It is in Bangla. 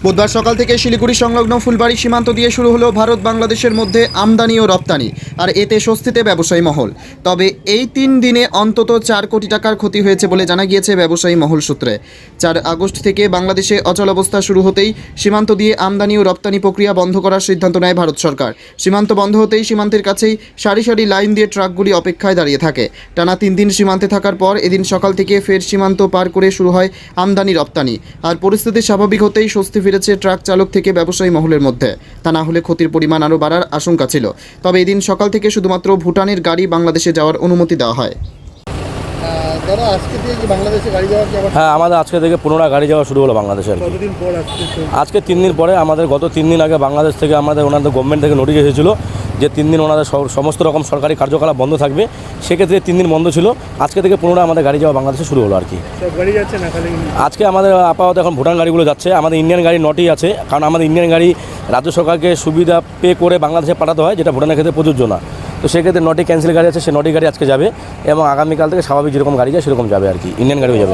বুধবার সকাল থেকে শিলিগুড়ি সংলগ্ন ফুলবাড়ি সীমান্ত দিয়ে শুরু হলো ভারত বাংলাদেশের মধ্যে আমদানি ও রপ্তানি, আর এতে স্বস্তিতে ব্যবসায়ী মহল। তবে এই 3 দিনে অন্তত 4 কোটি টাকার ক্ষতি হয়েছে বলে জানা গিয়েছে ব্যবসায়ী মহল সূত্রে। 4 আগস্ট থেকে বাংলাদেশে অচলাবস্থা শুরু হতেই সীমান্ত দিয়ে আমদানি ও রপ্তানি প্রক্রিয়া বন্ধ করার সিদ্ধান্ত নেয় ভারত সরকার। সীমান্ত বন্ধ হতেই সীমান্তের কাছেই সারি সারি লাইন দিয়ে ট্রাকগুলি অপেক্ষায় দাঁড়িয়ে থাকে। টানা 3 দিন সীমান্তে থাকার পর এদিন সকাল থেকে ফের সীমান্ত পার করে শুরু হয় আমদানি রপ্তানি, আর পরিস্থিতি স্বাভাবিক হতেই স্বস্তি ফিরেছে ট্রাক চালক থেকে ব্যবসায়ী মহলের মধ্যে। তা না হলে ক্ষতির পরিমাণ আরও বাড়ার আশঙ্কা ছিল। তবে এদিন সকাল থেকে শুধুমাত্র ভুটানের গাড়ি বাংলাদেশে যাওয়ার অনুমতি দেওয়া হয়। দাদা, আজকে থেকে কি বাংলাদেশে গাড়ি যাওয়া কি আবার? হ্যাঁ, আমাদের আজকে থেকে পুনরায় গাড়ি যাওয়া শুরু হলো বাংলাদেশে আর কি। কতদিন পর আজকে 3 দিন পরে আমাদের গত 3 দিন আগে বাংলাদেশ থেকে আমাদের ওনাদের গভর্নমেন্ট থেকে নোটিশ এসেছিলো যে 3 দিন ওনাদের সমস্ত রকম সরকারি কার্যকলাপ বন্ধ থাকবে। সেক্ষেত্রে 3 দিন বন্ধ ছিল। আজকে থেকে পুনরায় আমাদের গাড়ি যাওয়া বাংলাদেশে শুরু হলো আর কি। সব গাড়ি যাচ্ছে না খালি? আজকে আমাদের আপাতত এখন ভুটান গাড়িগুলো যাচ্ছে। আমাদের ইন্ডিয়ান গাড়ি 9টি আছে, কারণ আমাদের ইন্ডিয়ান গাড়ি রাজ্য সরকারকে সুবিধা পে করে বাংলাদেশে পাঠাতে হয়, যেটা ভুটানের ক্ষেত্রে প্রযোজ্য না। তো সেক্ষেত্রে 9টি ক্যান্সেল গাড়ি আছে, সেই 9টি গাড়ি আজকে যাবে এবং আগামীকাল থেকে স্বাভাবিক যেরকম গাড়ি যায় সেরকম যাবে আর কি, ইন্ডিয়ান গাড়িও যাবে।